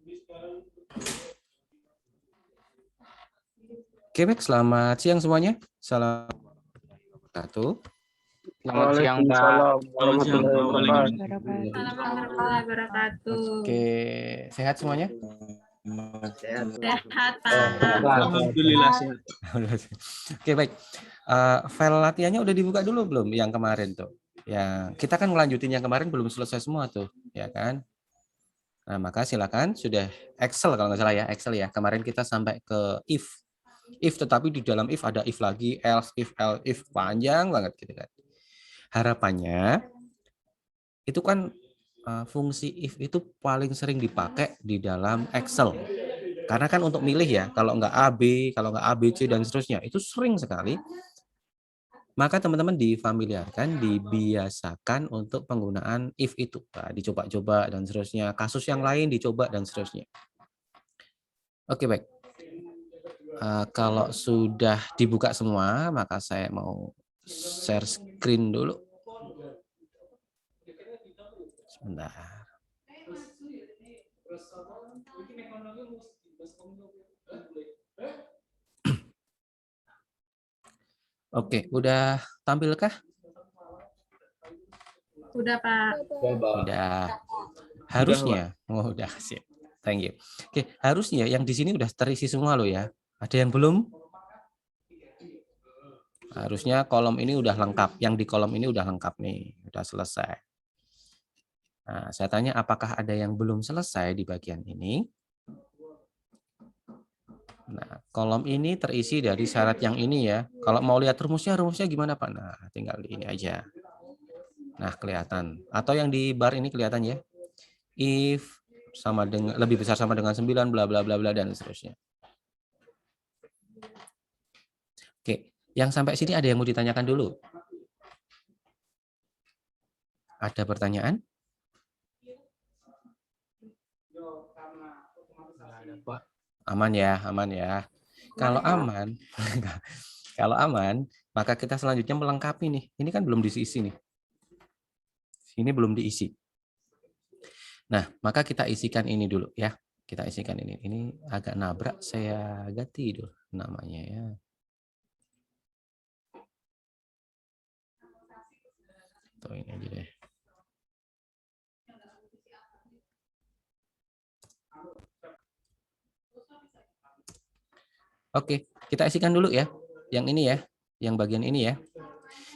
Oke, baik. Selamat siang semuanya. Salam satu. Selamat siang, Pak. Waalaikumsalam warahmatullahi Warahmatullahi wabarakatuh. Oke, sehat semuanya? Sehat. Sehat, Pak. Alhamdulillah sehat. Oke, baik. File latihannya udah dibuka dulu belum yang kemarin tuh? Ya, kita kan ngelanjutin yang kemarin belum selesai semua tuh, ya kan? Nah, maka silakan sudah Excel kalau nggak salah ya, Excel ya. Kemarin kita sampai ke if. If, tetapi di dalam if ada if lagi, else, if panjang banget gitu kan. Harapannya itu kan fungsi if itu paling sering dipakai di dalam Excel. Karena kan untuk milih ya, kalau nggak AB, kalau nggak ABC dan seterusnya, itu sering sekali. Maka teman-teman difamiliarkan, dibiasakan untuk penggunaan if itu. Nah, dicoba-coba dan seterusnya. Kasus yang lain dicoba dan seterusnya. Oke, baik. Kalau sudah dibuka semua, maka saya mau share screen dulu. Sebentar. Oke, udah tampilkah? Udah, Pak. Udah. Harusnya. Oh, udah sip. Thank you. Oke, harusnya yang di sini udah terisi semua loh ya. Ada yang belum? Harusnya kolom ini udah lengkap. Yang di kolom ini udah lengkap nih, udah selesai. Nah, saya tanya apakah ada yang belum selesai di bagian ini? Nah, kolom ini terisi dari syarat yang ini ya. Kalau mau lihat rumusnya gimana Pak? Nah, tinggal ini aja. Nah, kelihatan. Atau yang di bar ini kelihatan ya. If sama dengan lebih besar sama dengan 9 bla bla bla bla dan seterusnya. Oke, yang sampai sini ada yang mau ditanyakan dulu? Ada pertanyaan? Aman ya, aman ya. Kalau aman, kalau aman, maka kita selanjutnya melengkapi nih. Ini kan belum diisi nih. Ini belum diisi. Nah, maka kita isikan ini dulu ya. Kita isikan ini. Ini agak nabrak, saya ganti dulu namanya ya. Tuh ini aja deh. Oke, kita isikan dulu ya. Yang ini ya, yang bagian ini ya.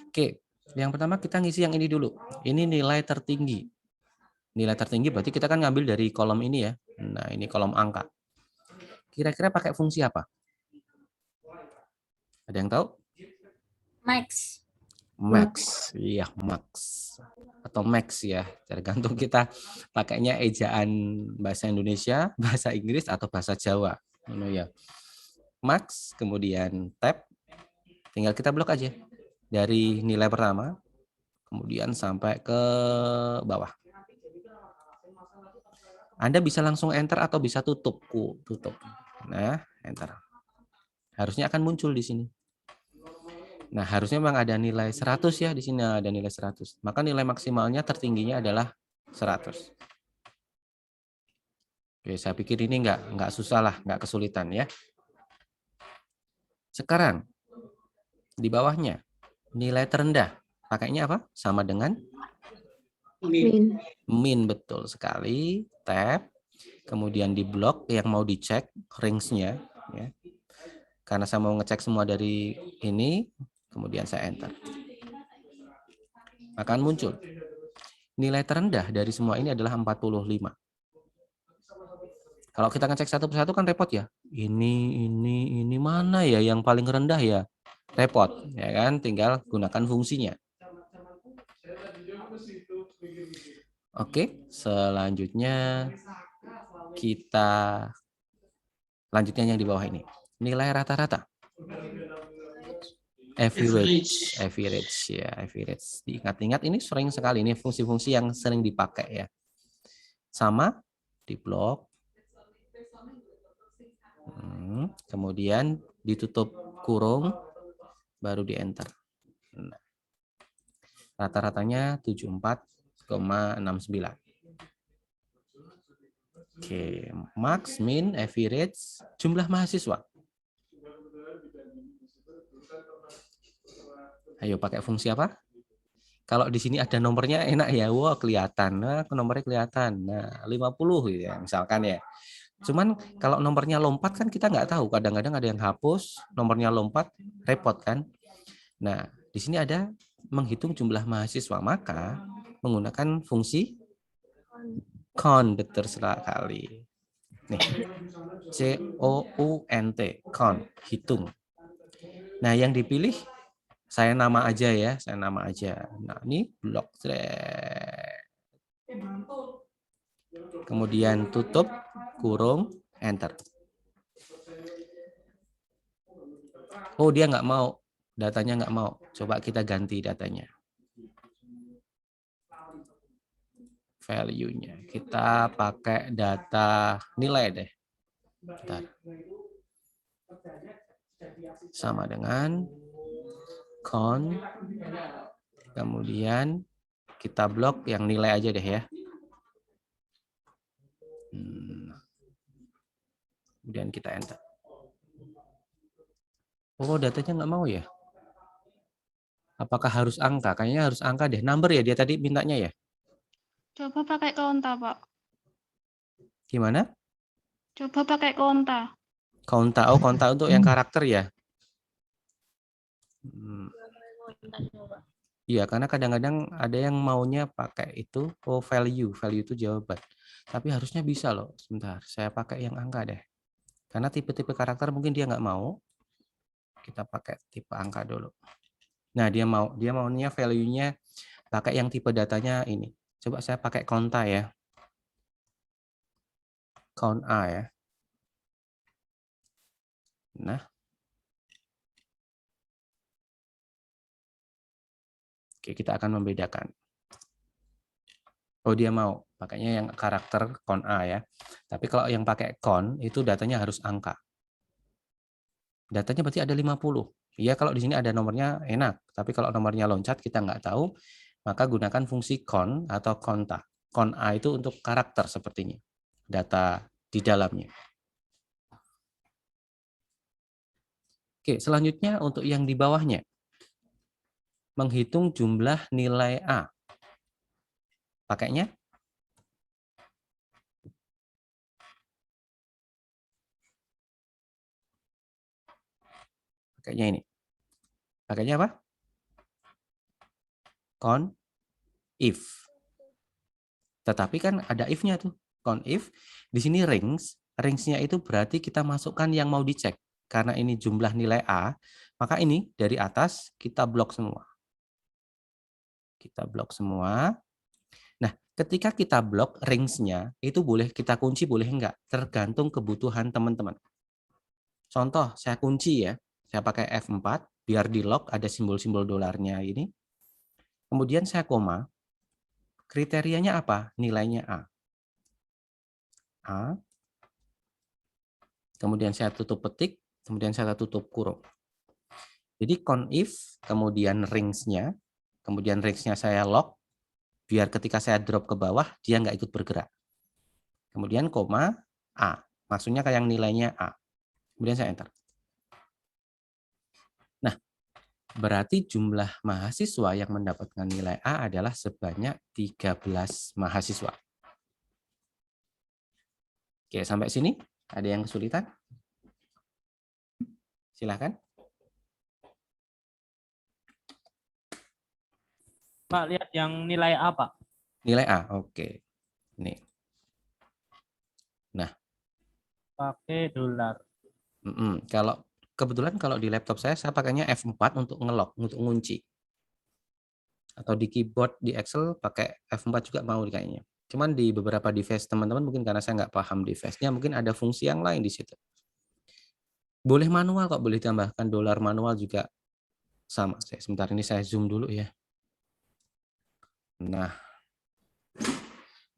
Oke, yang pertama kita ngisi yang ini dulu. Ini nilai tertinggi. Nilai tertinggi berarti kita kan ngambil dari kolom ini ya. Nah, ini kolom angka. Kira-kira pakai fungsi apa? Ada yang tahu? Max. Max. Iya, max. Atau max ya. Tergantung kita pakainya ejaan bahasa Indonesia, bahasa Inggris, atau bahasa Jawa. Ya. Max, kemudian tab. Tinggal kita blok aja. Dari nilai pertama, kemudian sampai ke bawah. Anda bisa langsung enter atau bisa tutup. Tutup. Nah, enter. Harusnya akan muncul di sini. Nah, harusnya memang ada nilai 100 ya. Di sini ada nilai 100. Maka nilai maksimalnya tertingginya adalah 100. Oke, saya pikir ini nggak susah lah, nggak kesulitan ya. Sekarang, di bawahnya, nilai terendah. Pakainya apa? Sama dengan? Min, betul sekali. Tab. Kemudian di blok yang mau dicek range-nya. Ya. Karena saya mau ngecek semua dari ini, kemudian saya enter. Akan muncul. Nilai terendah dari semua ini adalah 45. Kalau kita ngecek satu persatu kan repot ya. Ini mana ya yang paling rendah ya? Repot, ya kan? Tinggal gunakan fungsinya. Oke, selanjutnya kita lanjutnya yang di bawah ini. Nilai rata-rata. Average ya, average. Diingat-ingat ini sering sekali, ini fungsi-fungsi yang sering dipakai ya. Sama di blok. Kemudian ditutup kurung, baru di enter. Nah, rata-ratanya 74,69. Oke, max, min, average, jumlah mahasiswa. Ayo pakai fungsi apa? Kalau di sini ada nomornya enak ya, wah kelihatan. Nah, nomornya kelihatan. Nah, 50 gitu ya, misalkan ya. Cuman kalau nomornya lompat kan kita nggak tahu. Kadang-kadang ada yang hapus, nomornya lompat, repot kan. Nah, di sini ada menghitung jumlah mahasiswa. Maka menggunakan fungsi count, betul sekali. Nih, count, count, hitung. Nah, yang dipilih saya nama aja ya, saya nama aja. Nah, ini blok. Kemudian tutup, kurung, enter. Oh, dia nggak mau. Datanya nggak mau. Coba kita ganti datanya. Value-nya. Kita pakai data nilai deh. Bentar. Sama dengan count. Kemudian kita blok yang nilai aja deh ya. Kemudian kita enter. Oh, datanya nggak mau ya? Apakah harus angka? Kayaknya harus angka deh. Number ya dia tadi mintanya ya? Coba pakai konta, Pak. Gimana? Coba pakai konta. Konta. Oh, konta untuk yang karakter ya? Iya, karena kadang-kadang ada yang maunya pakai itu, oh value itu jawaban. Tapi harusnya bisa loh. Sebentar, saya pakai yang angka deh. Karena tipe-tipe karakter mungkin dia nggak mau. Kita pakai tipe angka dulu. Nah, dia maunya value-nya pakai yang tipe datanya ini. Coba saya pakai konta ya. Count A ya. Nah. Oke, kita akan membedakan. Oh, dia mau pakainya yang karakter count A ya. Tapi kalau yang pakai count itu datanya harus angka. Datanya berarti ada 50. Iya, kalau di sini ada nomornya enak. Tapi kalau nomornya loncat kita nggak tahu, maka gunakan fungsi count atau konta. Count A itu untuk karakter sepertinya. Data di dalamnya. Oke, selanjutnya untuk yang di bawahnya. Menghitung jumlah nilai A. Pakainya ini. Pakainya apa? Count if. Tetapi kan ada if-nya tuh. Count if. Di sini rings. Rings-nya itu berarti kita masukkan yang mau dicek. Karena ini jumlah nilai A, maka ini dari atas kita blok semua. Kita blok semua. Nah, ketika kita blok rings-nya, itu boleh kita kunci, boleh enggak. Tergantung kebutuhan teman-teman. Contoh, saya kunci ya. Saya pakai F4, biar di lock ada simbol-simbol dolarnya ini. Kemudian saya koma. Kriterianya apa? Nilainya A. A. Kemudian saya tutup petik, kemudian saya tutup kurung. Jadi count if, kemudian rings-nya, kemudian rings-nya saya lock, biar ketika saya drop ke bawah, dia nggak ikut bergerak. Kemudian koma A. Maksudnya kayak yang nilainya A. Kemudian saya enter. Nah, berarti jumlah mahasiswa yang mendapatkan nilai A adalah sebanyak 13 mahasiswa. Oke, sampai sini ada yang kesulitan? Silakan. Pak, lihat yang nilai A, Pak. Nilai A, oke. Nih. Nah. Pakai dolar. Kalau kebetulan kalau di laptop saya pakainya F4 untuk ngelock, untuk ngunci. Atau di keyboard di Excel pakai F4 juga mau kayaknya. Cuman di beberapa device teman-teman mungkin karena saya nggak paham device-nya, mungkin ada fungsi yang lain di situ. Boleh manual kok, boleh tambahkan dolar manual juga sama. Sebentar ini saya zoom dulu ya. Nah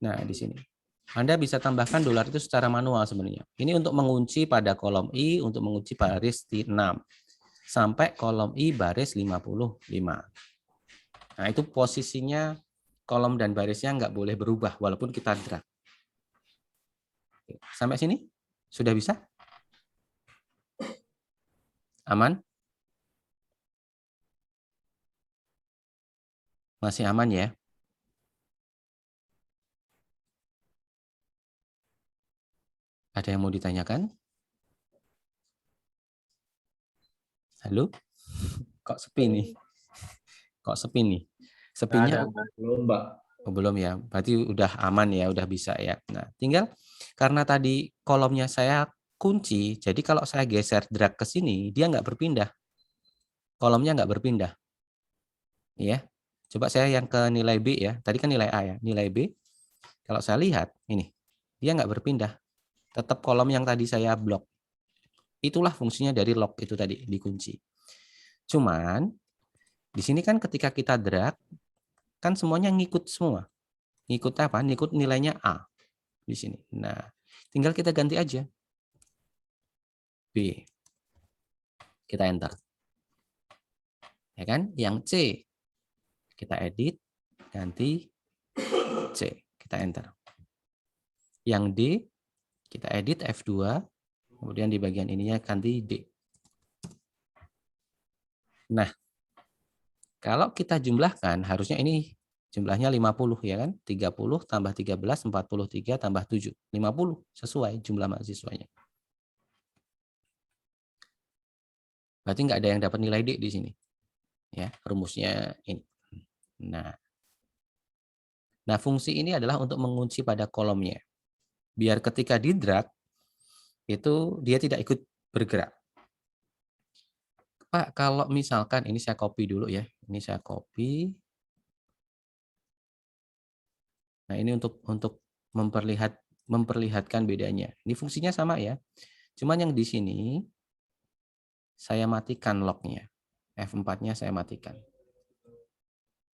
di sini. Anda bisa tambahkan dolar itu secara manual sebenarnya. Ini untuk mengunci pada kolom I, untuk mengunci baris 6. Sampai kolom I baris 55. Nah, itu posisinya kolom dan barisnya nggak boleh berubah walaupun kita drag. Sampai sini sudah bisa? Aman? Masih aman ya? Ada yang mau ditanyakan? Halo? Kok sepi nih? Kok sepi nih? Sepinya Belum, Mbak. oh, belum ya. Berarti udah aman ya, udah bisa ya. Nah, tinggal karena tadi kolomnya saya kunci, jadi kalau saya geser drag ke sini, dia nggak berpindah. Kolomnya nggak berpindah. Ya. Coba saya yang ke nilai B ya. Tadi kan nilai A ya. Nilai B, kalau saya lihat, ini, dia nggak berpindah. Tetap kolom yang tadi saya blok. Itulah fungsinya dari lock itu tadi, dikunci. Cuman, di sini kan ketika kita drag, kan semuanya ngikut semua. Ngikut apa? Ngikut nilainya A di sini. Nah, tinggal kita ganti aja. B. Kita enter. Ya kan? Yang C. Kita edit, ganti C. Kita enter. Yang D, kita edit F2, kemudian di bagian ininya ganti D. Nah, kalau kita jumlahkan, harusnya ini jumlahnya 50 ya kan? 30 tambah 13, 43 tambah 7. 50 sesuai jumlah mahasiswanya. Berarti nggak ada yang dapat nilai D di sini. Ya, rumusnya ini. Nah, fungsi ini adalah untuk mengunci pada kolomnya. Biar ketika di drag, itu dia tidak ikut bergerak. Pak, kalau misalkan, ini saya copy dulu ya. Ini saya copy. Nah, ini untuk memperlihatkan bedanya. Ini fungsinya sama ya. Cuman yang di sini saya matikan lock-nya. F4-nya saya matikan.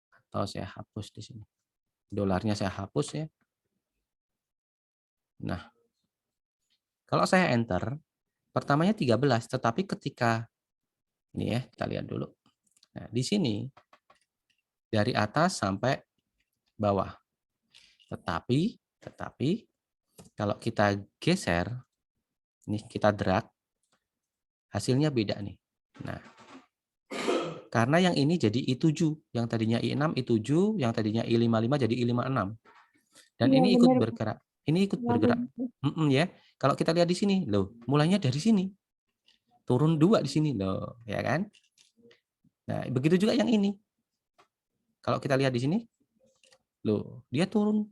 Atau saya hapus di sini. Dolarnya saya hapus ya. Nah, kalau saya enter, pertamanya 13, tetapi ketika ini ya, kita lihat dulu. Nah, di sini dari atas sampai bawah. Tetapi kalau kita geser, nih kita drag, hasilnya beda nih. Nah, karena yang ini jadi I7, yang tadinya I6, I7, yang tadinya I55 jadi I56. Dan Iya, ini ikut benar. bergerak. Ini ikut Iya, bergerak. Ya. Kalau kita lihat di sini, loh, mulainya dari sini. Turun 2 di sini loh, ya kan? Nah, begitu juga yang ini. Kalau kita lihat di sini, loh, dia turun.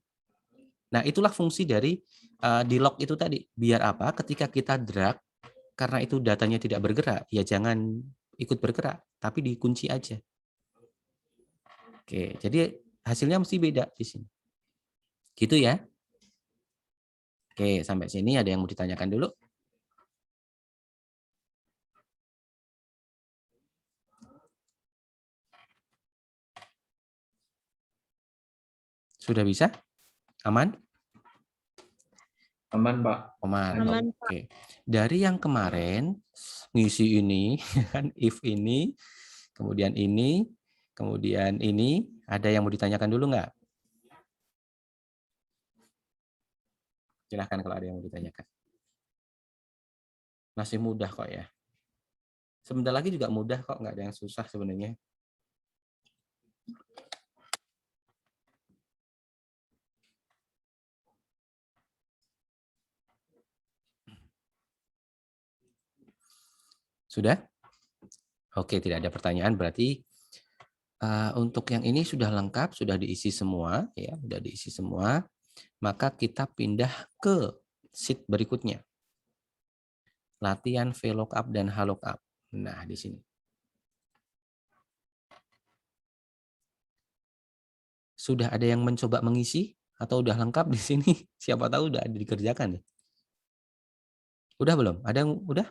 Nah, itulah fungsi dari di lock itu tadi. Biar apa? Ketika kita drag, karena itu datanya tidak bergerak, ya jangan ikut bergerak, tapi dikunci aja. Oke, jadi hasilnya mesti beda di sini. Gitu ya. Oke, sampai sini ada yang mau ditanyakan dulu? Sudah bisa? Aman? Aman, Pak. Aman, Pak. Oke. Dari yang kemarin ngisi ini kan if ini, kemudian ini, kemudian ini, ada yang mau ditanyakan dulu nggak? Silahkan kalau ada yang mau ditanyakan. Masih mudah kok ya. Sebentar lagi juga mudah kok, nggak ada yang susah sebenarnya. Sudah? Oke, tidak ada pertanyaan. Berarti untuk yang ini sudah lengkap, sudah diisi semua, ya, sudah diisi semua. Maka kita pindah ke sheet berikutnya. Latihan VLOOKUP dan HLOOKUP. Nah, di sini. Sudah ada yang mencoba mengisi atau udah lengkap di sini? Siapa tahu udah dikerjakan ya. Udah belum? Ada yang udah?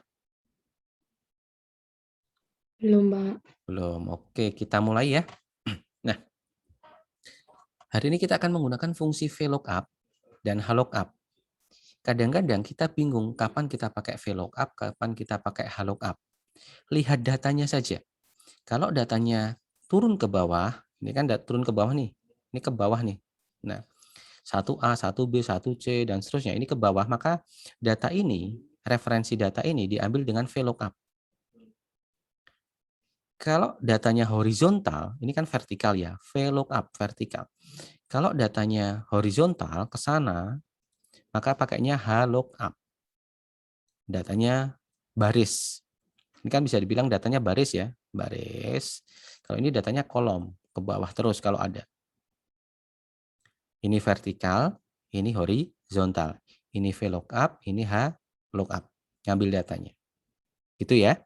Belum, Pak. Belum. Oke, kita mulai ya. Nah, hari ini kita akan menggunakan fungsi VLOOKUP dan HLOOKUP. Kadang-kadang kita bingung kapan kita pakai VLOOKUP, kapan kita pakai HLOOKUP. Lihat datanya saja. Kalau datanya turun ke bawah, ini kan turun ke bawah nih. Ini ke bawah nih. Nah, 1A, 1B, 1C, dan seterusnya. Ini ke bawah, maka data ini, referensi data ini diambil dengan VLOOKUP. Kalau datanya horizontal, ini kan vertikal ya, VLOOKUP, vertikal. Kalau datanya horizontal ke sana, maka pakainya HLOOKUP. Datanya baris. Ini kan bisa dibilang datanya baris ya, baris. Kalau ini datanya kolom, ke bawah terus kalau ada. Ini vertikal, ini horizontal. Ini VLOOKUP, ini HLOOKUP. Ngambil datanya. Gitu ya.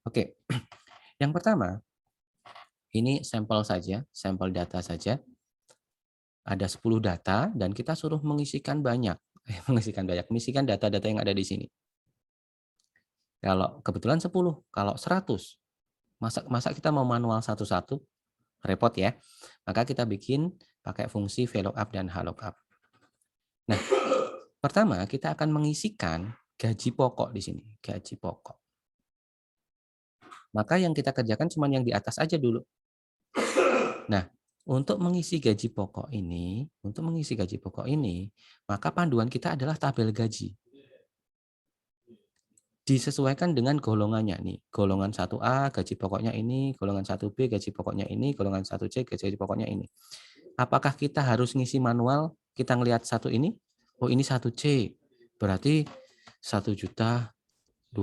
Oke. Yang pertama, ini sampel saja, sampel data saja. Ada 10 data dan kita suruh mengisikan banyak. Mengisikan data-data yang ada di sini. Kalau kebetulan 10, kalau 100, masa kita mau manual satu-satu, repot ya. Maka kita bikin pakai fungsi VLOOKUP dan HLOOKUP. Nah, pertama kita akan mengisikan gaji pokok di sini, gaji pokok. Maka yang kita kerjakan cuma yang di atas aja dulu. Nah, untuk mengisi gaji pokok ini, maka panduan kita adalah tabel gaji. Disesuaikan dengan golongannya nih. Golongan 1A gaji pokoknya ini, golongan 1B gaji pokoknya ini, golongan 1C gaji pokoknya ini. Apakah kita harus ngisi manual? Kita ngelihat satu ini, oh ini 1C, berarti 1.200.000.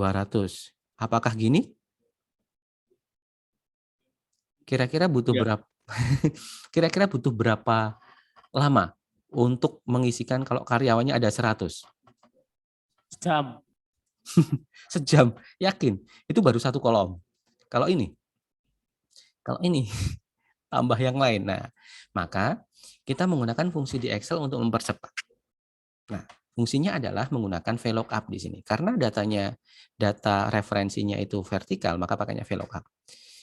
Apakah gini? Kira-kira butuh berapa? Kira-kira butuh berapa lama untuk mengisikan kalau karyawannya ada 100? Jam. Sejam, yakin? Itu baru satu kolom. Kalau ini tambah yang lain. Nah, maka kita menggunakan fungsi di Excel untuk mempercepat. Nah, fungsinya adalah menggunakan VLOOKUP di sini. Karena data referensinya itu vertikal, maka pakainya VLOOKUP.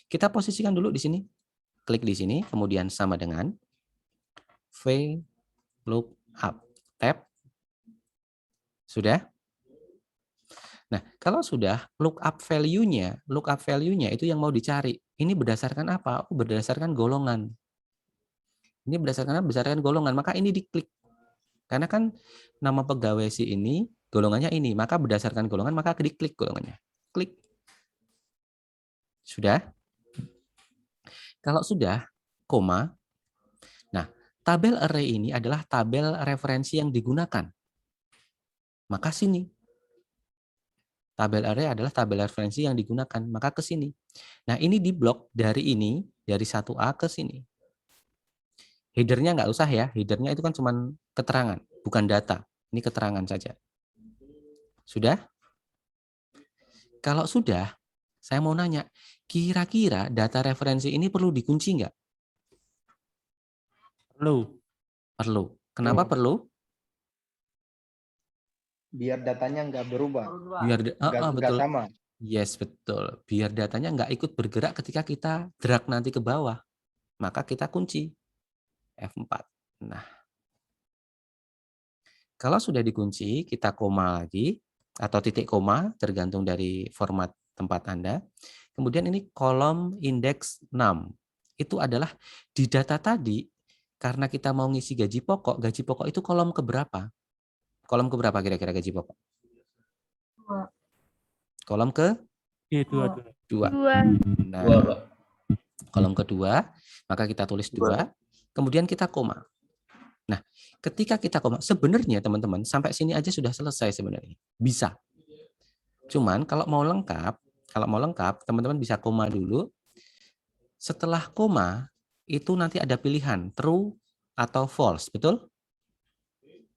Kita posisikan dulu di sini. Klik di sini, kemudian sama dengan VLOOKUP. Tab. Sudah? Nah, kalau sudah, lookup value-nya itu yang mau dicari. Ini berdasarkan apa? Berdasarkan golongan. Ini berdasarkan golongan, maka ini diklik. Karena kan nama pegawai si ini, golongannya ini, maka berdasarkan golongan, maka diklik golongannya. Klik. Sudah? Kalau sudah, koma. Nah, tabel array ini adalah tabel referensi yang digunakan. Maka sini. Tabel array adalah tabel referensi yang digunakan, maka ke sini. Nah, ini diblok dari ini, dari 1A ke sini. Header-nya nggak usah ya, header-nya itu kan cuma keterangan, bukan data. Ini keterangan saja. Sudah? Kalau sudah, saya mau nanya, kira-kira data referensi ini perlu dikunci nggak? Perlu. Kenapa perlu? Biar datanya nggak berubah. Biar Nggak betul. sama. Yes, betul. Biar datanya nggak ikut bergerak ketika kita drag nanti ke bawah. Maka kita kunci F4. Nah, kalau sudah dikunci, kita koma lagi, atau titik koma, tergantung dari format tempat Anda. Kemudian ini kolom indeks 6. Itu adalah di data tadi, karena kita mau ngisi gaji pokok itu kolom keberapa? Kolom keberapa kira-kira gaji pokok? Kolom ke? Dua. Nah, kolom kedua, maka kita tulis 2, kemudian kita koma. Nah, ketika kita koma, sebenarnya teman-teman, sampai sini aja sudah selesai sebenarnya. Bisa. Cuman kalau mau lengkap, teman-teman bisa koma dulu. Setelah koma, itu nanti ada pilihan, true atau false, betul?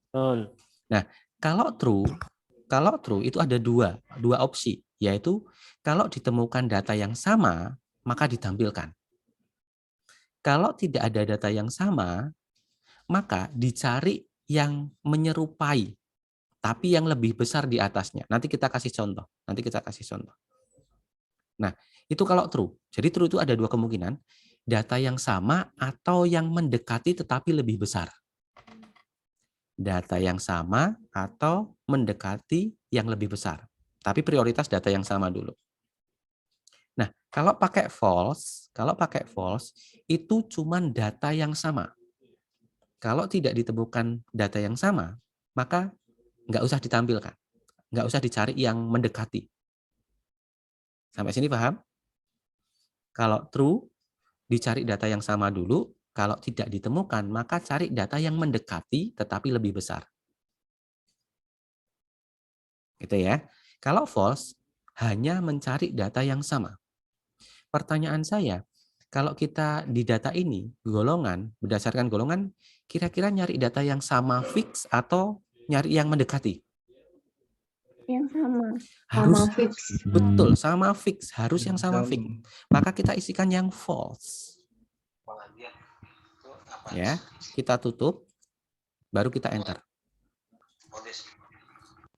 Betul. Nah, kalau true itu ada dua opsi, yaitu kalau ditemukan data yang sama, maka ditampilkan. Kalau tidak ada data yang sama, maka dicari yang menyerupai, tapi yang lebih besar di atasnya. Nanti kita kasih contoh. Nah, itu kalau true. Jadi true itu ada dua kemungkinan, data yang sama atau yang mendekati tetapi lebih besar. Data yang sama atau mendekati yang lebih besar. Tapi prioritas data yang sama dulu. Nah, kalau pakai false itu cuman data yang sama. Kalau tidak ditemukan data yang sama, maka nggak usah ditampilkan. Nggak usah dicari yang mendekati. Sampai sini paham? Kalau true, dicari data yang sama dulu. Kalau tidak ditemukan, maka cari data yang mendekati tetapi lebih besar. Gitu ya. Kalau false, hanya mencari data yang sama. Pertanyaan saya, kalau kita di data ini, golongan, berdasarkan golongan, kira-kira nyari data yang sama fix atau nyari yang mendekati? Yang sama. Harus Sama fix. betul, sama fix, harus yang sama fix. Maka kita isikan yang false. Ya, kita tutup, baru kita enter.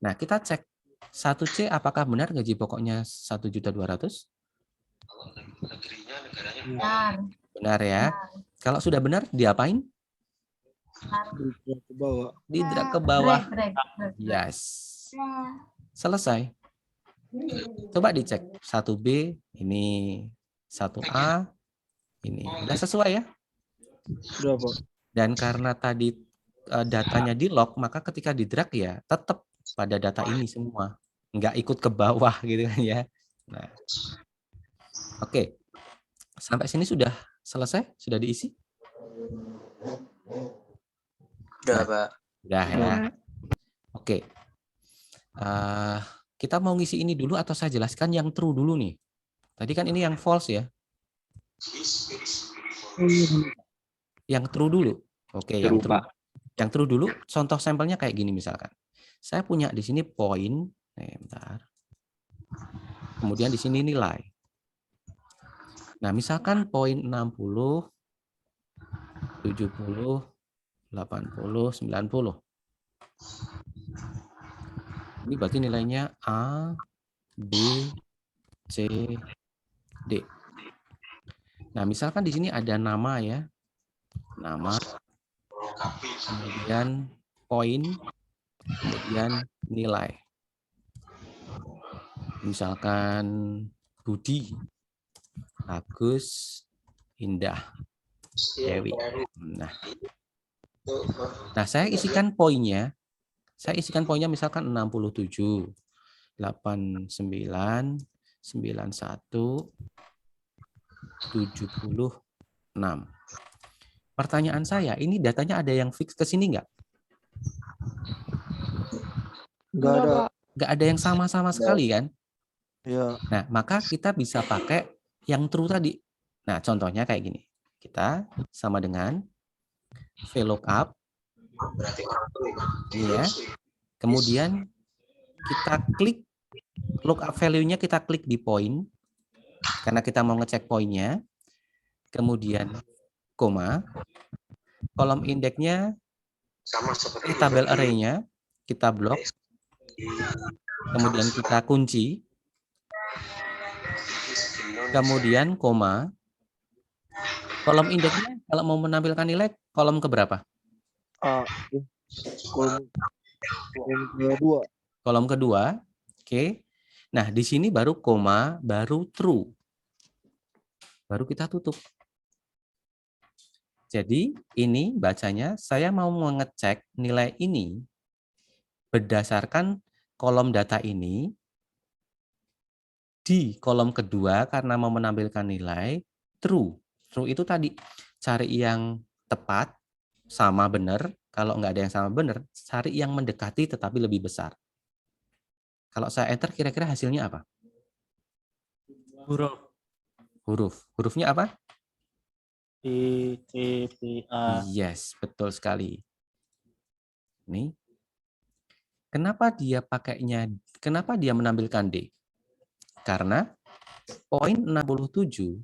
Nah, kita cek 1C apakah benar gaji pokoknya 1.200.000? Benar. Benar ya. Kalau sudah benar, diapain? Ke bawah. Di-drag ke bawah. Break. Yes. Selesai. Coba dicek 1B, ini 1A, ini. Udah sesuai ya? Sudah, Pak. Dan karena tadi datanya di lock, maka ketika di-drag ya tetap pada data ini semua. Nggak ikut ke bawah gitu kan ya. Nah. Oke. Sampai sini sudah selesai? Sudah diisi? Udah, Pak. Udah ya. Oke. Kita mau ngisi ini dulu atau saya jelaskan yang true dulu nih? Tadi kan ini yang false ya. Yang true dulu. Oke, yang true. Yang true dulu, contoh sampelnya kayak gini misalkan. Saya punya di sini poin, bentar. Kemudian di sini nilai. Nah, misalkan poin 60, 70, 80, 90. Ini berarti nilainya A, B, C, D. Nah, misalkan di sini ada nama ya. Nama, kemudian poin, kemudian nilai. Misalkan Budi, Agus, Indah, Dewi. Nah, saya isikan poinnya. Saya isikan poinnya misalkan 67, 89, 91, 76. Pertanyaan saya, ini datanya ada yang fix ke sini nggak? Enggak ada. Nggak ada yang sama-sama sekali kan? Ya. Nah, maka kita bisa pakai yang true tadi. Nah, contohnya kayak gini. Kita sama dengan VLOOKUP. Ya. Kemudian kita klik lookup value-nya, kita klik di poin karena kita mau ngecek poinnya. Kemudian koma. Kolom indeksnya tabel array-nya kita blok. Kemudian kita kunci. Kemudian koma. Kolom indeksnya kalau mau menampilkan nilai kolom keberapa? Kolom kedua. Kolom kedua. Oke. Nah, di sini baru koma, baru true. Baru kita tutup. Jadi, ini bacanya saya mau mengecek nilai ini berdasarkan kolom data ini di kolom kedua karena mau menampilkan nilai true. True itu tadi cari yang tepat, sama benar. Kalau nggak ada yang sama benar, cari yang mendekati tetapi lebih besar. Kalau saya enter, kira-kira hasilnya apa? Huruf. Huruf. Hurufnya apa? D, C, P, A. Yes, betul sekali. Nih. Kenapa dia pakainya, kenapa dia menampilkan D? Karena poin 67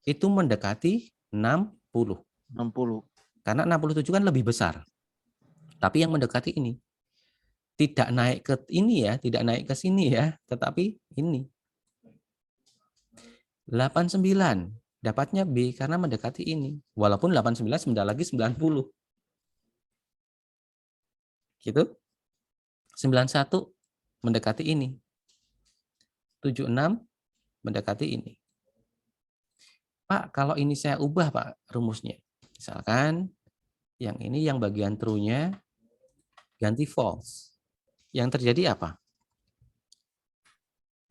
itu mendekati 60. 60. Karena 67 kan lebih besar. Tapi yang mendekati ini. Tidak naik ke ini ya, tidak naik ke sini ya, tetapi ini. 89 dapatnya B karena mendekati ini. Walaupun 89 sebentar lagi 90. Gitu. 91 mendekati ini. 76 mendekati ini. Pak, kalau ini saya ubah Pak rumusnya. Misalkan Yang ini yang bagian true-nya ganti false. Yang terjadi apa?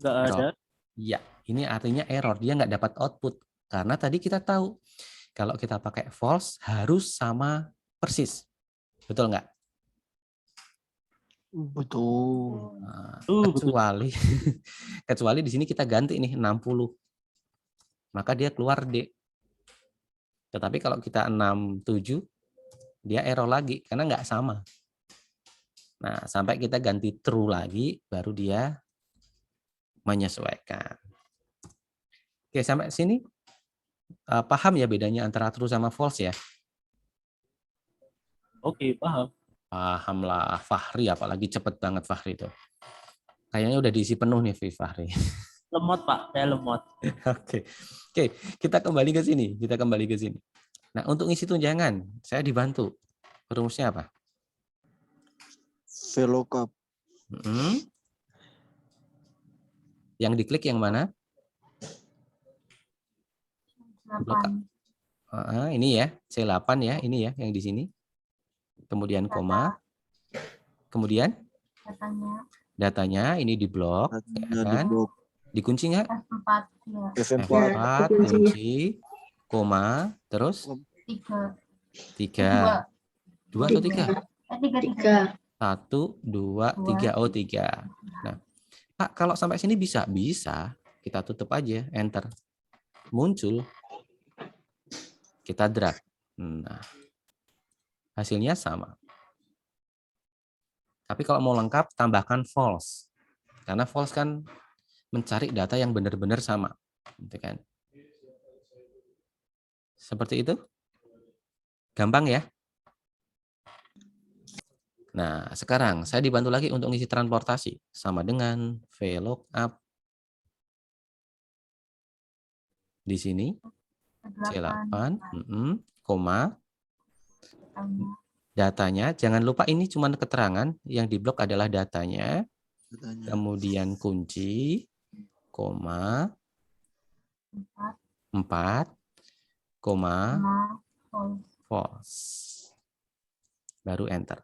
Nggak ada. Error. Ya, ini artinya error. Dia nggak dapat output. Karena tadi kita tahu, kalau kita pakai false harus sama persis. Betul nggak? Betul. Nah, Betul. kecuali kecuali di sini kita ganti nih 60. Maka dia keluar D. Tetapi kalau kita 67, dia error lagi karena nggak sama. Nah, sampai kita ganti true lagi, baru dia menyesuaikan. Oke, sampai sini paham ya bedanya antara true sama false ya? Oke, paham. Paham lah, Fahri apalagi cepet banget Fahri itu. Kayaknya udah diisi penuh nih Fahri. Lemot, Pak. Saya lemot. Oke. Oke, kita kembali ke sini. Nah, untuk ngisi tunjangan, saya dibantu. Rumusnya apa? VLOOKUP. Yang diklik yang mana? 8. Ini ya, C8 ya, ini ya yang di sini. Kemudian koma. Kemudian datanya ini di blok, ya kan? Dikunci nggak? F4. Ya. F4 kunci, koma, terus 3. 2 atau 3? 3. 1, 2, 3. Oh, 3. Nah, Pak, kalau sampai sini bisa? Bisa. Kita tutup aja, enter. Muncul. Kita drag. Nah, hasilnya sama. Tapi kalau mau lengkap, tambahkan false. Karena false kan mencari data yang benar-benar sama. Gitu kan. Seperti itu? Gampang ya? Nah, sekarang saya dibantu lagi untuk ngisi transportasi. Sama dengan VLOOKUP. Di sini. C8. Koma. Datanya. Jangan lupa ini cuma keterangan. Yang di blok adalah datanya. Kemudian kunci. Koma. 4. Koma. False. Baru enter.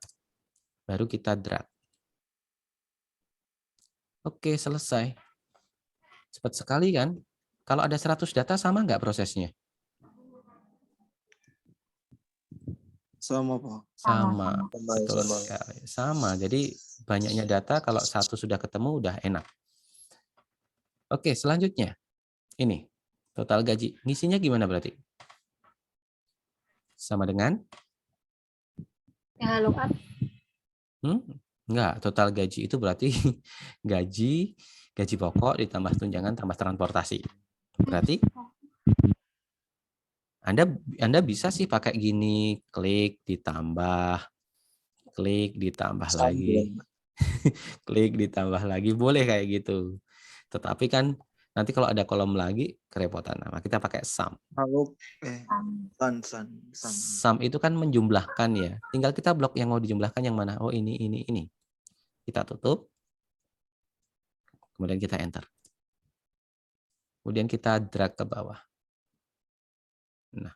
Baru kita drag. Oke, selesai. Cepat sekali kan? Kalau ada 100 data sama nggak prosesnya? Sama, Pak. Sama. Sama, Betul sama. sekali. Sama. Jadi banyaknya data kalau satu sudah ketemu udah enak. Oke, selanjutnya. Ini. Total gaji. Ngisinya gimana berarti? Sama dengan? Ya, lookup. Enggak, total gaji itu berarti gaji pokok ditambah tunjangan tambah transportasi. Berarti Anda bisa sih pakai gini, klik ditambah lagi. Klik ditambah lagi, boleh kayak gitu. Tetapi kan nanti kalau ada kolom lagi kerepotan. Nah, kita pakai sum. Sum itu kan menjumlahkan ya. Tinggal kita blok yang mau dijumlahkan yang mana. Oh, ini. Kita tutup. Kemudian kita enter. Kemudian kita drag ke bawah. Nah.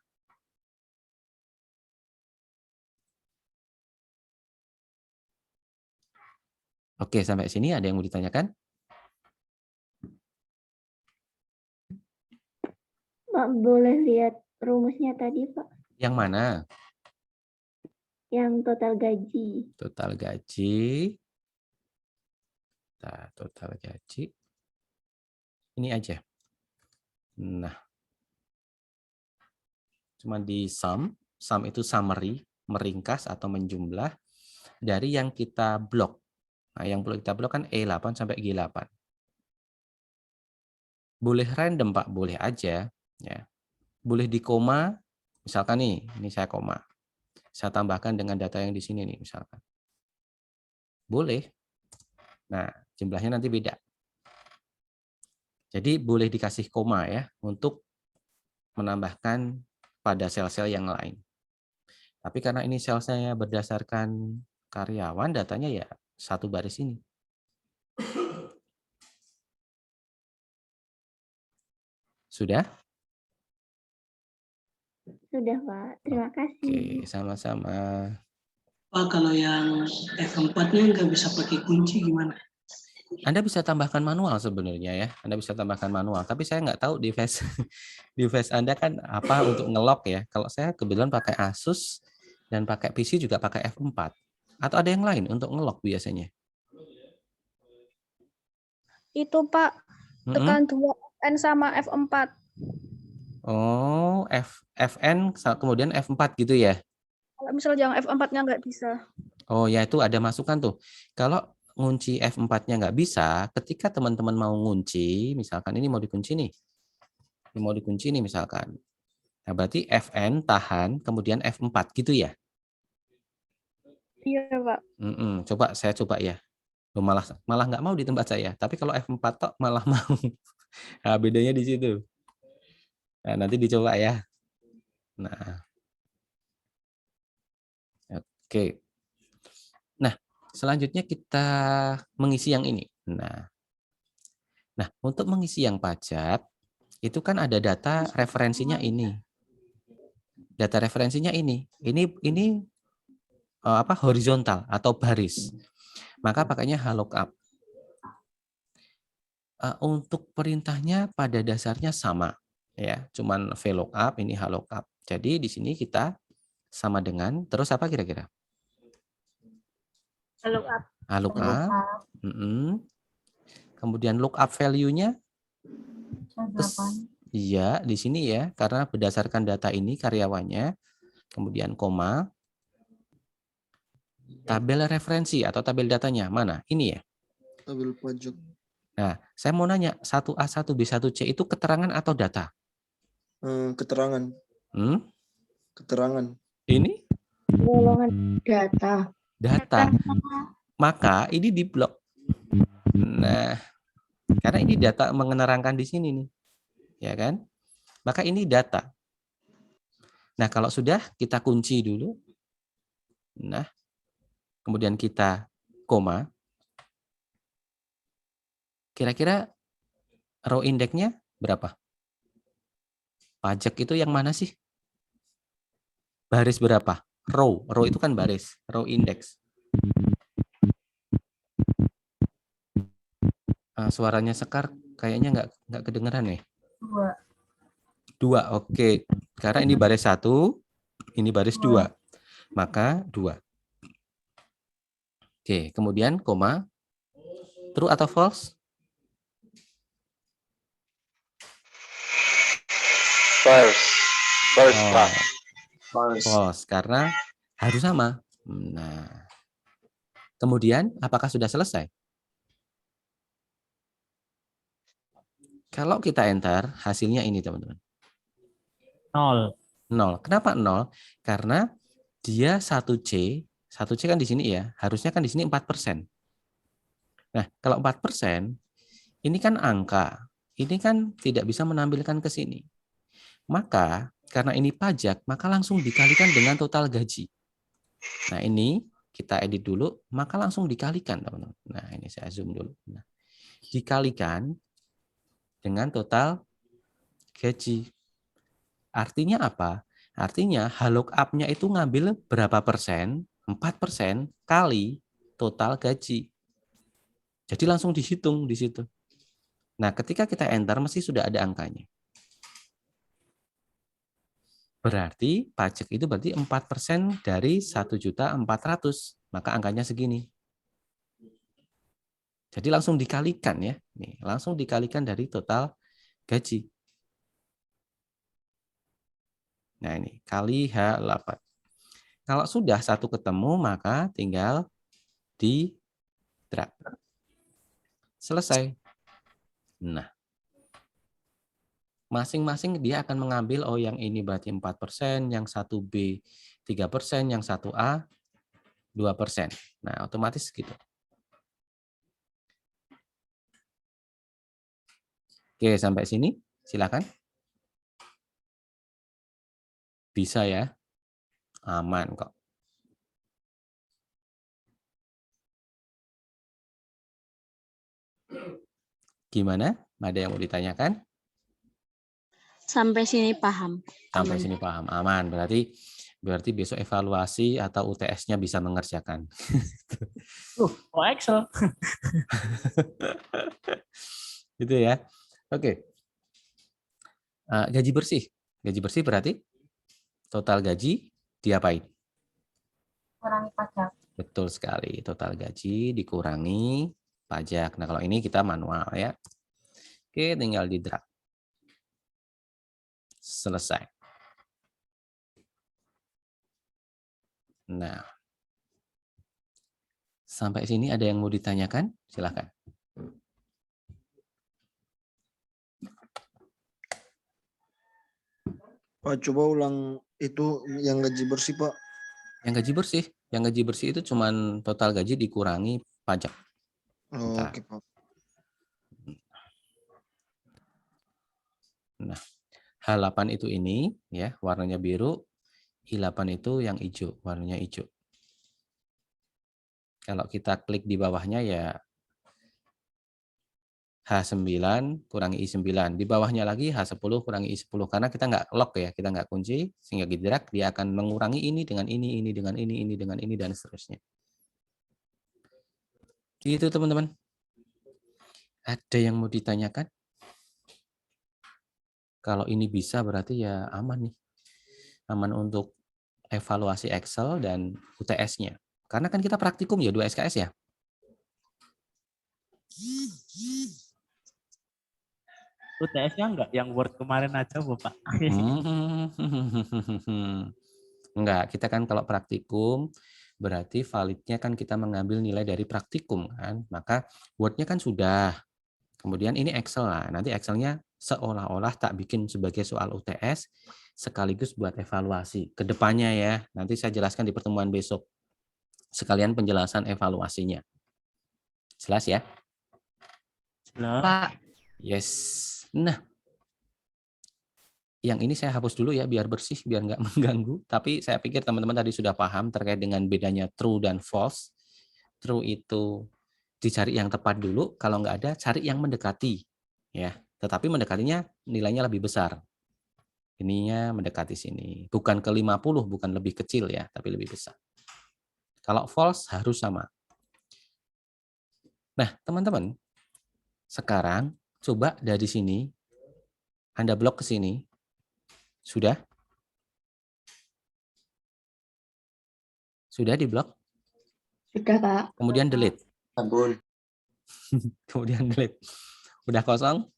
Oke, sampai sini ada yang mau ditanyakan? Pak, boleh lihat rumusnya tadi, Pak? Yang mana? Yang total gaji. Total gaji. Nah, total gaji. Ini aja. Nah. Cuma di sum. Sum itu summary, meringkas atau menjumlah dari yang kita blok. Nah, yang perlu kita blok kan E8 sampai G8. Boleh random, Pak, boleh aja. Ya. Boleh di koma, misalkan nih, ini saya koma. Saya tambahkan dengan data yang di sini nih, misalkan. Boleh. Nah, jumlahnya nanti beda. Jadi boleh dikasih koma ya, untuk menambahkan pada sel-sel yang lain. Tapi karena ini sel-selnya berdasarkan karyawan, datanya ya satu baris ini. Sudah? Sudah, Pak. Terima kasih. Oke, sama-sama. Pak, kalau yang F4-nya nggak bisa pakai kunci gimana? Anda bisa tambahkan manual sebenarnya ya. Anda bisa tambahkan manual, tapi saya nggak tahu device device Anda kan apa untuk ngelock ya. Kalau saya kebetulan pakai Asus dan pakai PC juga pakai F4. Atau ada yang lain untuk ngelock biasanya? Itu Pak, Mm-mm. tekan 2 N sama F4. Oh, FN kemudian F4 gitu ya. Kalau misalnya yang F4-nya nggak bisa. Oh ya, itu ada masukan tuh. Kalau ngunci F4-nya nggak bisa, ketika teman-teman mau ngunci, misalkan ini mau dikunci nih. Ini mau dikunci nih misalkan. Nah, berarti FN tahan, kemudian F4 gitu ya. Iya Pak. Coba saya coba ya. Loh, malah nggak mau di tempat saya. Tapi kalau F4 tok malah mau. Nah, bedanya di situ. Nah, nanti dicoba ya. Nah, oke. Nah, selanjutnya kita mengisi yang ini. Nah, untuk mengisi yang pajak, itu kan ada data referensinya ini. Data referensinya ini. Ini apa horizontal atau baris. Maka pakainya lookup. Untuk perintahnya pada dasarnya sama ya, cuman VLOOKUP ini lookup. Jadi di sini kita sama dengan terus apa kira-kira? Lookup. Lookup. Kemudian lookup value-nya iya di sini ya, karena berdasarkan data ini karyawannya. Kemudian koma. Tabel referensi atau tabel datanya mana? Ini ya. Tabel pajak. Nah, saya mau nanya, 1A1, B1C itu keterangan atau data? Keterangan. Keterangan. Ini? Golongan data. Data. Maka ini diblok. Nah, karena ini data menerangkan di sini nih. Ya kan? Maka ini data. Nah, kalau sudah kita kunci dulu. Nah, kemudian kita koma. Kira-kira row index-nya berapa? Pajak itu yang mana sih? Baris berapa? Row. Row itu kan baris. Row index. Suaranya Sekar kayaknya nggak kedengeran nih. 2. Oke. Karena ini baris 1, ini baris 2. Maka 2. Oke, kemudian koma. True atau false? False. False, Pak. False, karena harus sama. Nah, kemudian apakah sudah selesai? Kalau kita enter, hasilnya ini teman-teman. 0. 0. Kenapa 0? Karena dia 1C, 1C kan di sini ya, harusnya kan di sini 4%. Nah, kalau 4%, ini kan angka. Ini kan tidak bisa menampilkan ke sini. Maka, karena ini pajak, maka langsung dikalikan dengan total gaji. Nah, ini kita edit dulu, maka langsung dikalikan, teman-teman. Nah, ini saya zoom dulu. Nah, dikalikan dengan total gaji. Artinya apa? Artinya lookup-nya itu ngambil berapa persen? 4% kali total gaji. Jadi langsung dihitung di situ. Nah, ketika kita enter mesti sudah ada angkanya. Berarti pajak itu berarti 4% dari 1.400.000. Maka angkanya segini. Jadi langsung dikalikan ya. Nih, langsung dikalikan dari total gaji. Nah, ini kali H8. Kalau sudah satu ketemu, maka tinggal di drag. Selesai. Nah, masing-masing dia akan mengambil, oh yang ini berarti 4%, yang 1B 3%, yang 1A 2%. Nah, otomatis gitu. Oke, sampai sini silakan. Bisa ya. Aman kok. Gimana? Ada yang mau ditanyakan? Sampai sini paham. Sampai Aman. sini paham, aman. Berarti besok evaluasi atau UTS-nya bisa mengerjakan. Oh Excel. Gitu ya. Oke. Gaji bersih. Gaji bersih berarti total gaji diapain? Kurangi pajak. Betul sekali. Total gaji dikurangi pajak. Nah, kalau ini kita manual ya. Oke, tinggal di drag. Selesai. Nah, sampai sini ada yang mau ditanyakan? Silakan. Pak, coba ulang itu yang gaji bersih, Pak. Yang gaji bersih itu cuman total gaji dikurangi pajak. Oh, Bentar. oke, Pak. Nah, H8 itu ini ya, warnanya biru, I8 itu yang hijau, warnanya hijau. Kalau kita klik di bawahnya ya H9 kurangi I9. Di bawahnya lagi H10 kurangi I10. Karena kita nggak lock ya, kita nggak kunci, sehingga drag dia akan mengurangi ini dengan ini dengan ini dengan ini, dan seterusnya. Gitu teman-teman. Ada yang mau ditanyakan? Kalau ini bisa berarti ya aman nih. Aman untuk evaluasi Excel dan UTS-nya. Karena kan kita praktikum ya 2 SKS ya. UTS-nya enggak yang Word kemarin aja, Bapak. Enggak, kita kan kalau praktikum berarti validnya kan kita mengambil nilai dari praktikum kan. Maka Word-nya kan sudah. Kemudian ini Excel lah. Nanti Excel-nya seolah-olah tak bikin sebagai soal UTS sekaligus buat evaluasi ke depannya ya. Nanti saya jelaskan di pertemuan besok. Sekalian penjelasan evaluasinya. Jelas ya? Jelas. Pak. Yes. Nah, yang ini saya hapus dulu ya biar bersih, biar nggak mengganggu. Tapi saya pikir teman-teman tadi sudah paham terkait dengan bedanya true dan false. True itu dicari yang tepat dulu, kalau nggak ada cari yang mendekati, ya. Tetapi mendekatinya nilainya lebih besar. Ininya mendekati sini, bukan ke 50, bukan lebih kecil ya, tapi lebih besar. Kalau false harus sama. Nah, teman-teman, sekarang coba dari sini, Anda blok ke sini. Sudah? Sudah diblok? Sudah, Kak. Kemudian delete. Ampun. Kemudian delete. Udah kosong?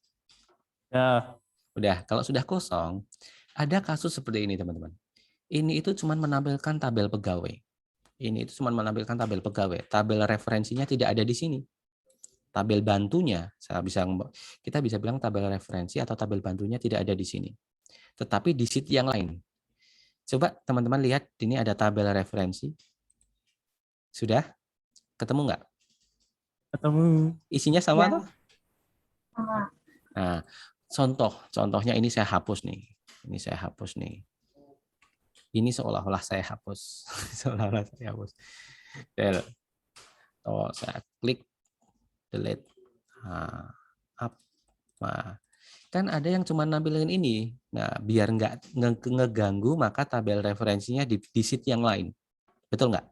Ya. Udah. Kalau sudah kosong, ada kasus seperti ini, teman-teman. Ini itu cuma menampilkan tabel pegawai. Ini itu cuma menampilkan tabel pegawai. Tabel referensinya tidak ada di sini. Tabel bantunya, kita bisa bilang tabel referensi atau tabel bantunya tidak ada di sini. Tetapi di sheet yang lain. Coba teman-teman lihat, ini ada tabel referensi. Sudah? Ketemu nggak? Ketemu. Isinya sama toh? Sama. Nah, contohnya ini saya hapus nih. Ini saya hapus nih. Ini seolah-olah saya hapus. Seolah-olah saya hapus. Oh, saya klik delete. Nah, up. Nah, kan ada yang cuma nampilin ini. Nah, biar nggak ngeganggu, maka tabel referensinya di sheet yang lain. Betul nggak?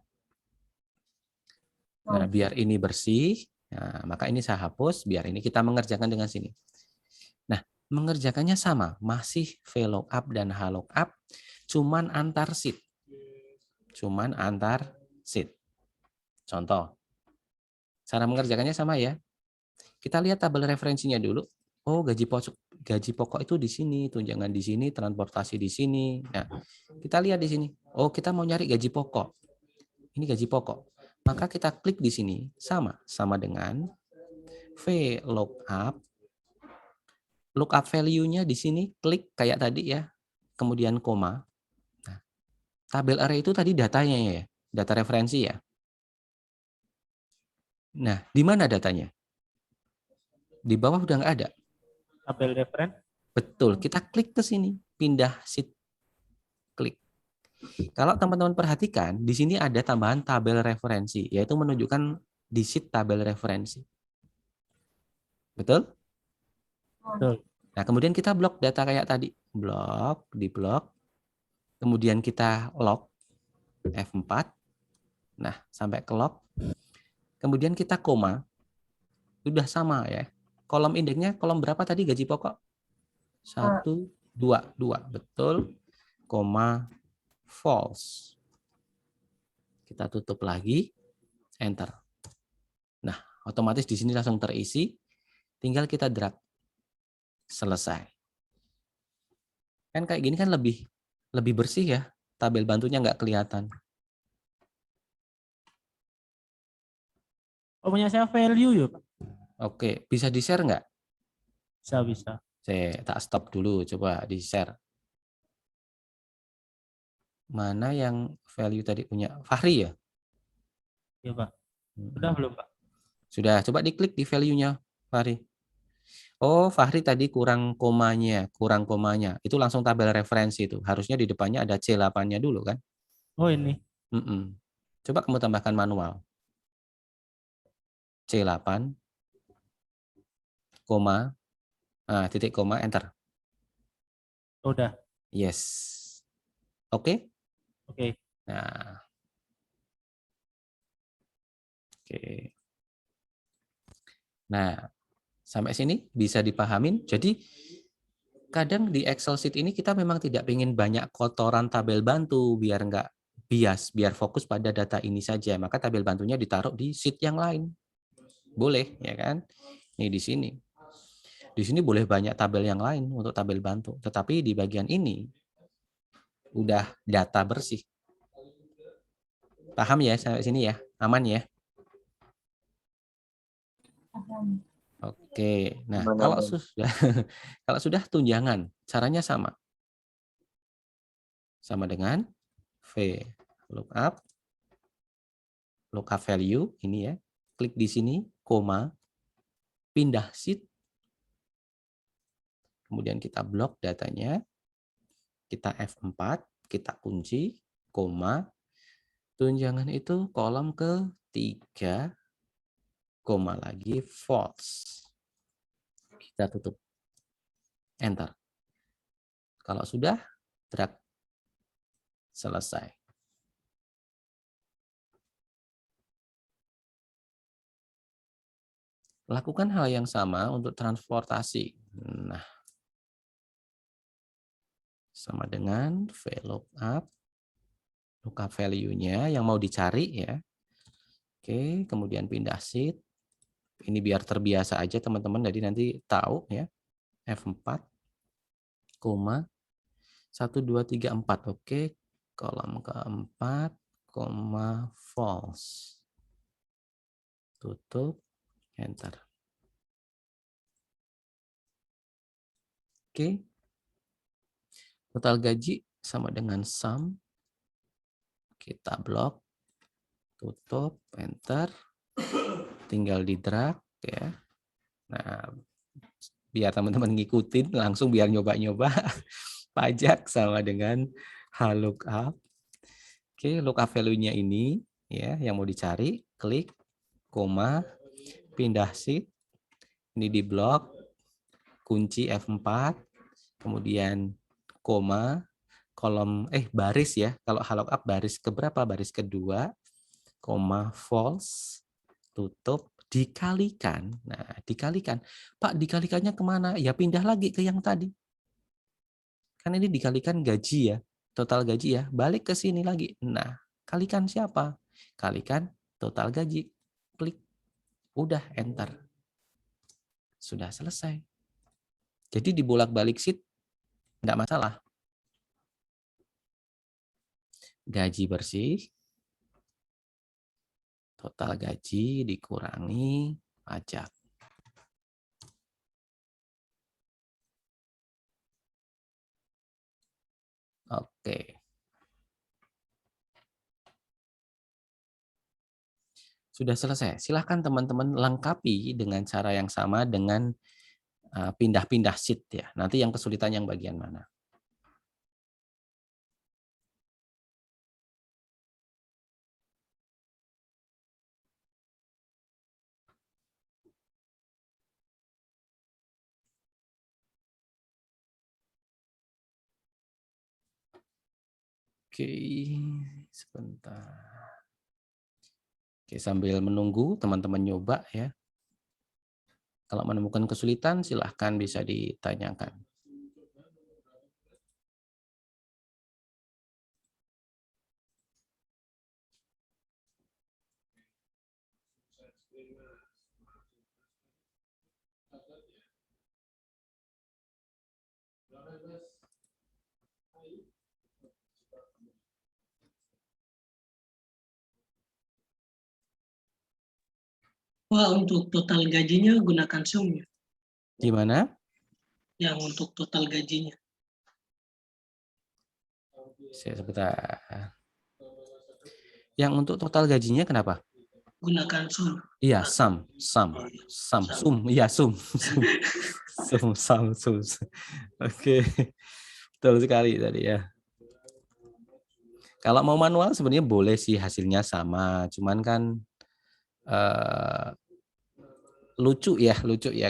Nah, biar ini bersih, nah, maka ini saya hapus, biar ini kita mengerjakan dengan sini. Nah, mengerjakannya sama, masih VLOOKUP dan HLOOKUP, cuman antar sheet. Cuman antar sheet. Contoh, cara mengerjakannya sama ya. Kita lihat tabel referensinya dulu. Oh, gaji pokok itu di sini, tunjangan di sini, transportasi di sini. Nah, kita lihat di sini. Oh, kita mau nyari gaji pokok. Ini gaji pokok. Maka kita klik di sini, sama dengan VLOOKUP. Lookup value-nya di sini, klik kayak tadi ya, kemudian koma. Nah, tabel array itu tadi datanya ya, data referensi ya. Nah, di mana datanya? Di bawah udah nggak ada. Tabel referen. Betul, kita klik ke sini, pindah sheet, klik. Kalau teman-teman perhatikan, di sini ada tambahan tabel referensi, yaitu menunjukkan di sheet tabel referensi. Betul? Betul. Nah, kemudian kita blok data kayak tadi. blok, di blok. Kemudian kita lock F4. Nah, sampai ke lock. Kemudian kita koma. Sudah sama ya. Kolom indeksnya kolom berapa tadi gaji pokok? 1, 2, 2. Betul. Koma false. Kita tutup lagi. Enter. Nah, otomatis di sini langsung terisi. Tinggal kita drag. Selesai. Kan kayak gini kan lebih bersih ya. Tabel bantunya nggak kelihatan. Oh, punya saya value yuk. Oke, bisa di-share nggak? Bisa. Saya tak stop dulu, coba di-share. Mana yang value tadi punya? Fahri ya? Iya, Pak. Udah belum, Pak? Sudah, coba diklik di value-nya, Fahri. Oh, Fahri tadi kurang komanya. Itu langsung tabel referensi itu. Harusnya di depannya ada C8-nya dulu kan? Oh, ini. Coba kamu tambahkan manual. C8, koma, titik koma, enter. Udah. Yes. Oke? Oke. Nah. Oke. Nah, sampai sini bisa dipahamin. Jadi, kadang di Excel sheet ini kita memang tidak ingin banyak kotoran tabel bantu biar nggak bias, biar fokus pada data ini saja. Maka tabel bantunya ditaruh di sheet yang lain. Boleh, ya kan? Ini di sini. Di sini boleh banyak tabel yang lain untuk tabel bantu. Tetapi di bagian ini udah data bersih. Paham ya sampai sini ya? Aman ya? Oke. Nah, kalau sudah kalau sudah tunjangan, caranya sama. Sama dengan V lookup value ini ya. Klik di sini, koma, pindah sheet. Kemudian kita blok datanya. Kita F4, kita kunci, koma. Tunjangan itu kolom ke-3, koma lagi false. Kita tutup. Enter. Kalau sudah, drag. Selesai. Lakukan hal yang sama untuk transportasi. Nah, sama dengan VLOOKUP, lookup value-nya yang mau dicari ya. Oke, kemudian pindah sheet. Ini biar terbiasa aja teman-teman, jadi nanti tahu ya. F4, koma, 1, 2, 3, 4. Oke, kolom keempat, koma, false. Tutup, enter. Oke. Total gaji sama dengan sum. Kita blok, tutup, enter. Tinggal di drag ya. Nah, biar teman-teman ngikutin langsung biar nyoba-nyoba. Pajak sama dengan lookup. Oke, lookup value-nya ini ya yang mau dicari, klik koma, pindah sheet. Ini di blok, kunci F4, kemudian koma, kolom baris ya. Kalau lookup baris keberapa? Baris kedua, koma false, tutup, dikalikan. Nah, dikalikan. Pak, dikalikannya kemana? Ya pindah lagi ke yang tadi. Kan ini dikalikan gaji ya, total gaji ya. Balik ke sini lagi. Nah, kalikan siapa? Kalikan total gaji. Klik. Udah, enter. Sudah selesai. Jadi dibolak-balik sheet enggak masalah. Gaji bersih. Total gaji dikurangi pajak. Oke. Sudah selesai. Silahkan teman-teman lengkapi dengan cara yang sama dengan pindah-pindah sheet ya. Nanti yang kesulitan yang bagian mana? Oke, sebentar. Oke, sambil menunggu teman-teman nyoba ya. Kalau menemukan kesulitan silahkan bisa ditanyakan. Wah, untuk total gajinya gunakan sum ya. Gimana? Yang untuk total gajinya. Sebentar. Yang untuk total gajinya kenapa? Gunakan sum. Iya, sum. Iya, sum. Oke, betul sekali tadi ya. Kalau mau manual sebenarnya boleh sih hasilnya sama, cuman kan lucu ya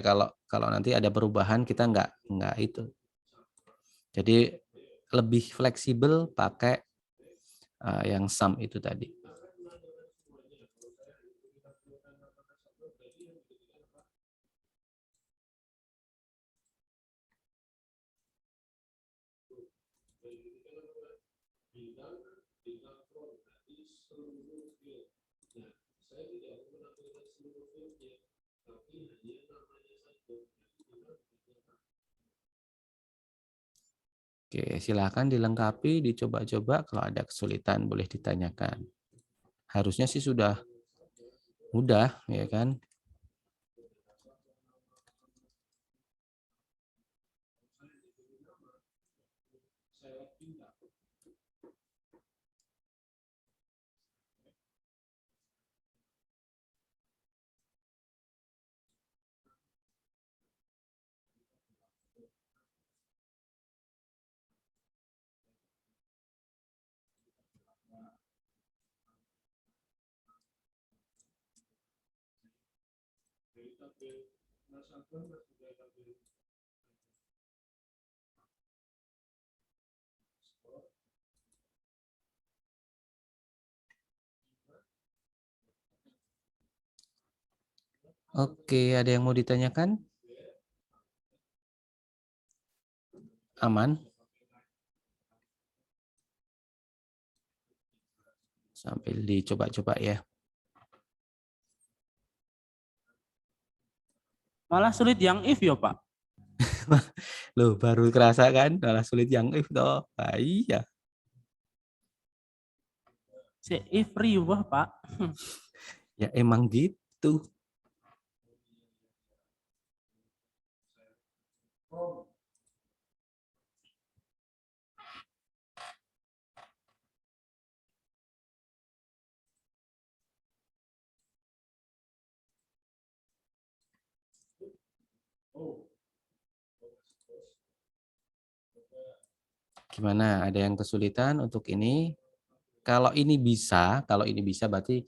kalau nanti ada perubahan kita nggak itu. Jadi lebih fleksibel pakai yang sum itu tadi. Oke, silakan dilengkapi, dicoba-coba. Kalau ada kesulitan boleh ditanyakan. Harusnya sih sudah mudah, ya kan? Oke, ada yang mau ditanyakan? Aman? Sambil dicoba-coba ya. Malah sulit yang if ya Pak. Loh, baru kerasa kan? Malah sulit yang if toh. Ah, iya. Si if riwah Pak. Ya emang gitu. Gimana? Ada yang kesulitan untuk ini? Kalau ini bisa berarti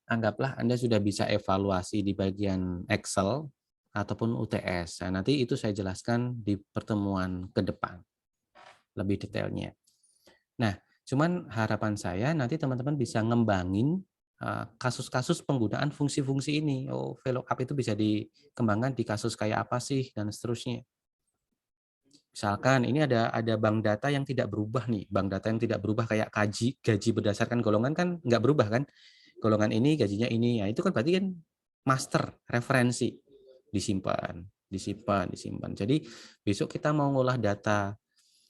anggaplah Anda sudah bisa evaluasi di bagian Excel ataupun UTS. Nah, nanti itu saya jelaskan di pertemuan ke depan lebih detailnya. Nah, cuman harapan saya nanti teman-teman bisa ngembangin kasus-kasus penggunaan fungsi-fungsi ini. Oh, VLOOKUP itu bisa dikembangkan di kasus kayak apa sih dan seterusnya. Misalkan ini ada bank data yang tidak berubah nih, bank data yang tidak berubah kayak gaji berdasarkan golongan kan nggak berubah kan, golongan ini gajinya ini, ya itu kan berarti kan master referensi disimpan. Jadi besok kita mau ngolah data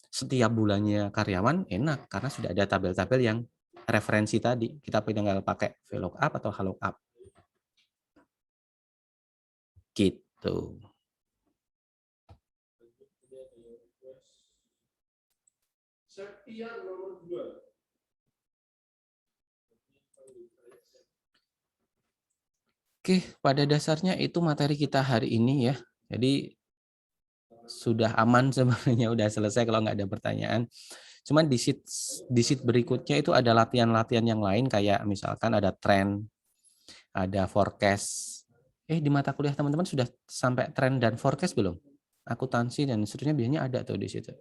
setiap bulannya karyawan enak karena sudah ada tabel-tabel yang referensi tadi, kita tinggal pakai VLOOKUP atau HLOOKUP gitu. Oke, pada dasarnya itu materi kita hari ini ya. Jadi sudah aman sebenarnya, udah selesai kalau nggak ada pertanyaan. Cuman di sheet berikutnya itu ada latihan-latihan yang lain kayak misalkan ada trend, ada forecast. Di mata kuliah teman-teman sudah sampai trend dan forecast belum? Akuntansi dan seterusnya biasanya ada tuh di situ.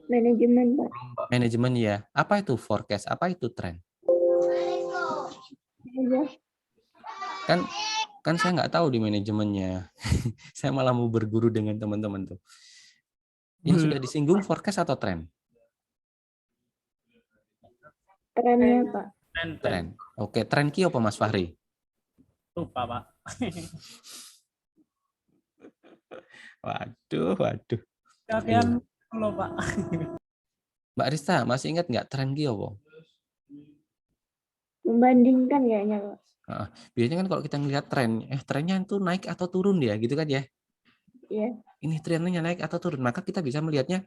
Manajemen, Pak. Manajemen ya. Apa itu forecast? Apa itu tren? Iya. Kan saya nggak tahu di manajemennya. Saya malah mau berguru dengan teman-teman tuh. Yang sudah disinggung forecast atau tren? Trennya, Pak. Tren. Oke, tren ki apa Mas Fahri? Lupa, Pak. Waduh. Kalian dulu, Pak. Mbak Rista, masih ingat nggak tren ki apa? Membandingkan kayaknya, Pak. Biasanya kan kalau kita ngelihat trennya itu naik atau turun ya, gitu kan ya? Iya. Ini trennya naik atau turun, maka kita bisa melihatnya,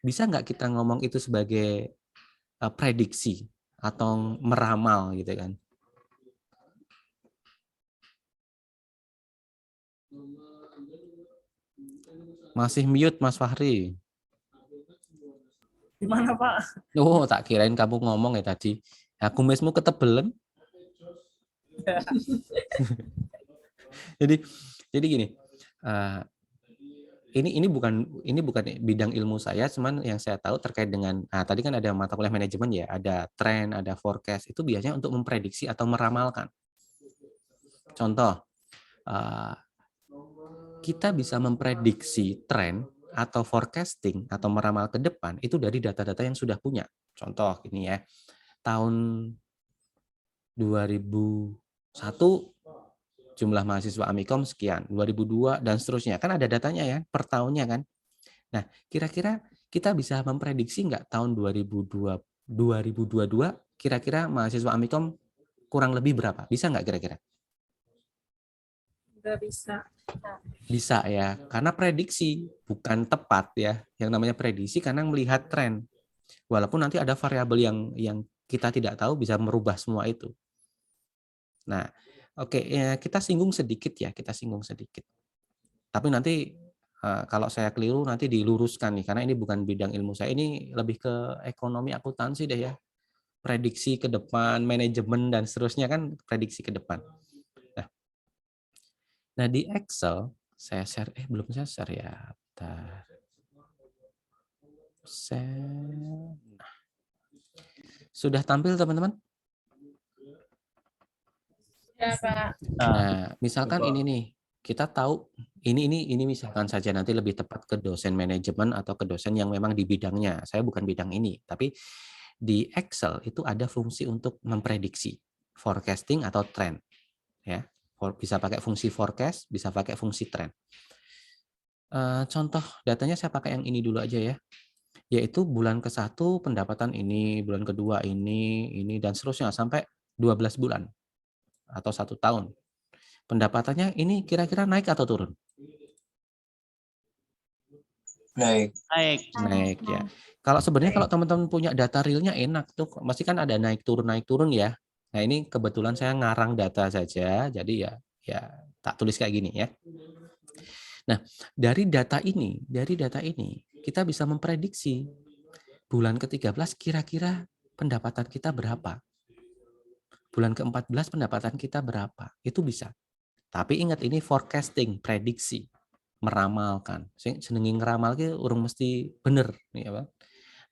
bisa nggak kita ngomong itu sebagai prediksi atau meramal gitu kan? Masih mute Mas Fahri. Gimana, Pak? Oh, tak kirain kamu ngomong ya tadi. Aku mesmu ketebelan. jadi gini, ini bukan bidang ilmu saya, cuman yang saya tahu terkait dengan tadi kan ada mata kuliah manajemen ya, ada tren, ada forecast, itu biasanya untuk memprediksi atau meramalkan. Contoh, kita bisa memprediksi tren atau forecasting atau meramal ke depan itu dari data-data yang sudah punya. Contoh ini ya, tahun 2001 jumlah mahasiswa Amikom sekian, 2002 dan seterusnya. Kan ada datanya ya, per tahunnya kan. Nah, kira-kira kita bisa memprediksi nggak tahun 2022 kira-kira mahasiswa Amikom kurang lebih berapa? Bisa nggak kira-kira? Nggak bisa. Bisa ya, karena prediksi bukan tepat ya. Yang namanya prediksi karena melihat tren. Walaupun nanti ada variabel yang kita tidak tahu bisa merubah semua itu. Nah, oke, ya, kita singgung sedikit. Tapi nanti kalau saya keliru nanti diluruskan nih, karena ini bukan bidang ilmu saya, ini lebih ke ekonomi akuntansi deh ya. Prediksi ke depan, manajemen dan seterusnya kan prediksi ke depan. Nah di Excel saya share, belum saya share ya. Bentar. Nah. Sudah tampil teman-teman? Ya, Pak. Nah, misalkan ini nih, kita tahu ini misalkan saja nanti lebih tepat ke dosen manajemen atau ke dosen yang memang di bidangnya. Saya bukan bidang ini, tapi di Excel itu ada fungsi untuk memprediksi, forecasting atau trend. Ya, bisa pakai fungsi forecast, bisa pakai fungsi trend. Contoh datanya saya pakai yang ini dulu aja ya. Yaitu bulan ke-1 pendapatan ini, bulan kedua ini dan seterusnya sampai 12 bulan. Atau 1 tahun. Pendapatannya ini kira-kira naik atau turun? Naik ya. Kalau sebenarnya kalau teman-teman punya data realnya enak tuh, pasti kan ada naik turun ya. Nah ini kebetulan saya ngarang data saja, jadi ya tak tulis kayak gini ya. Nah dari data ini kita bisa memprediksi bulan ke-13 kira-kira pendapatan kita berapa. Bulan ke-14 pendapatan kita berapa, itu bisa. Tapi ingat ini forecasting, prediksi, meramalkan. Senengi ngeramal ki urung mesti bener nih apa.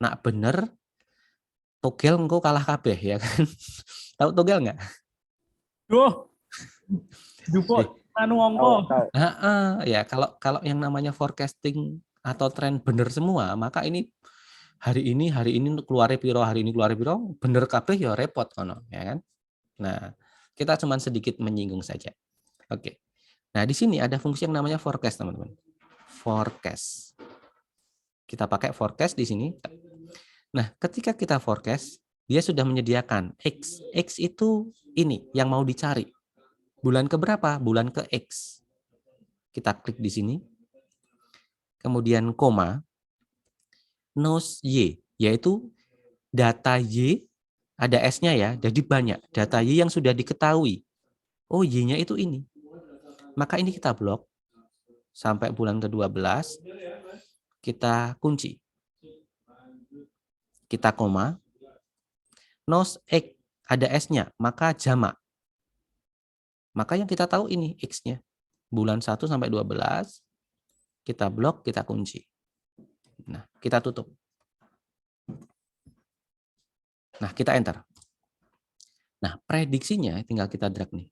Nak bener togel engko kalah kabeh ya kan. Tahu togel enggak? Duh. Juput anu ongko. Ya kalau yang namanya forecasting atau tren bener semua, maka ini hari ini keluar piro, bener kabeh ya repot kono, ya kan? Nah, kita cuma sedikit menyinggung saja. Oke. Nah, di sini ada fungsi yang namanya forecast, teman-teman. Forecast. Kita pakai forecast di sini. Nah, ketika kita forecast, dia sudah menyediakan X. X itu ini yang mau dicari. Bulan ke berapa? Bulan ke X. Kita klik di sini. Kemudian koma. Nos Y, yaitu data Y, ada S-nya ya, jadi banyak. Data Y yang sudah diketahui. Oh, Y-nya itu ini. Maka ini kita blok sampai bulan ke-12, kita kunci. Kita koma. Nos X, ada S-nya, maka jamak. Maka yang kita tahu ini X-nya. Bulan 1 sampai 12, kita blok, kita kunci. Nah, kita tutup. Nah, kita enter. Nah, prediksinya tinggal kita drag nih.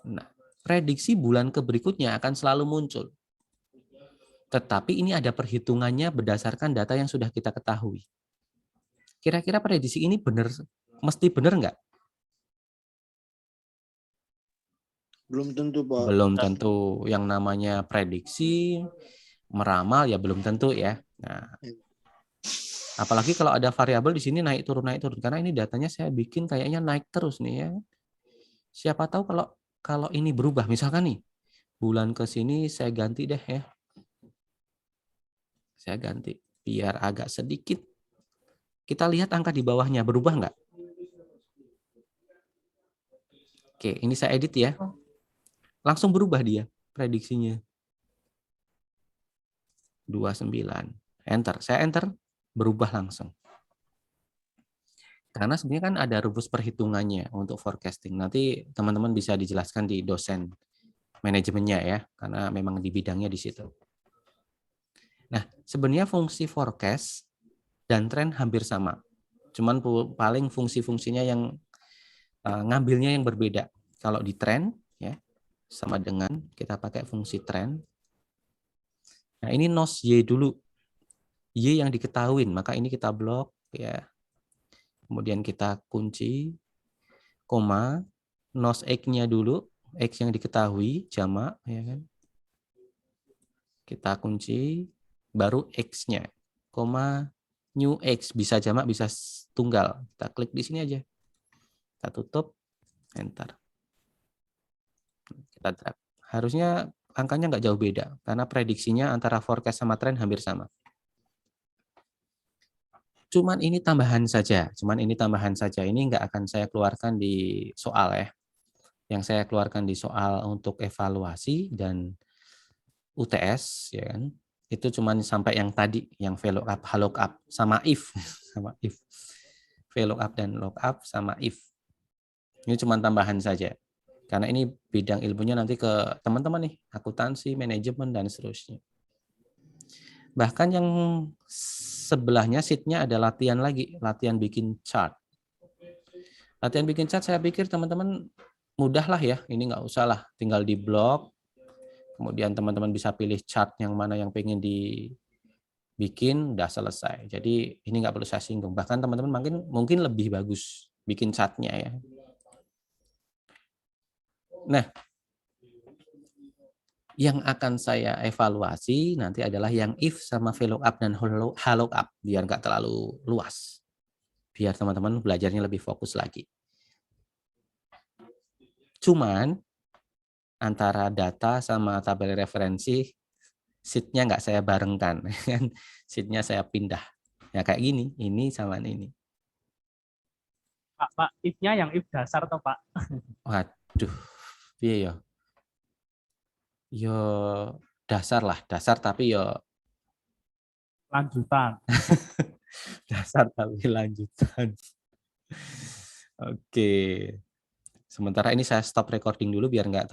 Nah, prediksi bulan ke berikutnya akan selalu muncul. Tetapi ini ada perhitungannya berdasarkan data yang sudah kita ketahui. Kira-kira prediksi ini benar, mesti benar nggak? Belum tentu, Pak. Belum tentu. Yang namanya prediksi, meramal ya belum tentu ya. Nah, apalagi kalau ada variabel di sini naik turun. Karena ini datanya saya bikin kayaknya naik terus nih ya. Siapa tahu kalau ini berubah. Misalkan nih, bulan ke sini saya ganti deh ya. Saya ganti biar agak sedikit. Kita lihat angka di bawahnya berubah nggak? Oke, ini saya edit ya. Langsung berubah dia prediksinya. 29. Enter. Saya enter, berubah langsung. Karena sebenarnya kan ada rumus perhitungannya untuk forecasting. Nanti teman-teman bisa dijelaskan di dosen manajemennya ya, karena memang di bidangnya di situ. Nah, sebenarnya fungsi forecast dan tren hampir sama. Cuman paling fungsi-fungsinya yang ngambilnya yang berbeda. Kalau di tren ya sama dengan kita pakai fungsi tren. Nah, ini nos Y dulu. Y yang diketahuin, maka ini kita blok ya. Kemudian kita kunci koma nos X-nya dulu, X yang diketahui jamak ya kan. Kita kunci baru X-nya, koma new X, bisa jamak bisa tunggal. Kita klik di sini aja. Kita tutup, enter. Kita drag. Harusnya angkanya nggak jauh beda karena prediksinya antara forecast sama tren hampir sama. Cuman ini tambahan saja. Ini nggak akan saya keluarkan di soal ya. Yang saya keluarkan di soal untuk evaluasi dan UTS ya kan. Itu cuman sampai yang tadi, yang VLOOKUP, HLOOKUP sama if, sama if. VLOOKUP dan lookup sama if. Ini cuman tambahan saja. Karena ini bidang ilmunya nanti ke teman-teman nih, akuntansi, manajemen dan seterusnya. Bahkan yang sebelahnya sheet-nya ada latihan lagi, latihan bikin chart. Latihan bikin chart saya pikir teman-teman mudah lah ya, ini nggak usah lah, tinggal di blok, kemudian teman-teman bisa pilih chart yang mana yang pengen dibikin, udah selesai. Jadi ini nggak perlu saya singgung, bahkan teman-teman mungkin lebih bagus bikin chartnya ya. Nah, yang akan saya evaluasi nanti adalah yang if sama VLOOKUP dan HLOOKUP, biar nggak terlalu luas. Biar teman-teman belajarnya lebih fokus lagi. Cuman, antara data sama tabel referensi, sheet-nya nggak saya barengkan. Sheet-nya saya pindah. Ya kayak gini, ini sama ini. Pak, if-nya yang if dasar toh, Pak? Waduh, iya ya. Yo dasar lah, dasar tapi yo Lanjutan. dasar tapi lanjutan. Oke. Sementara ini saya stop recording dulu biar nggak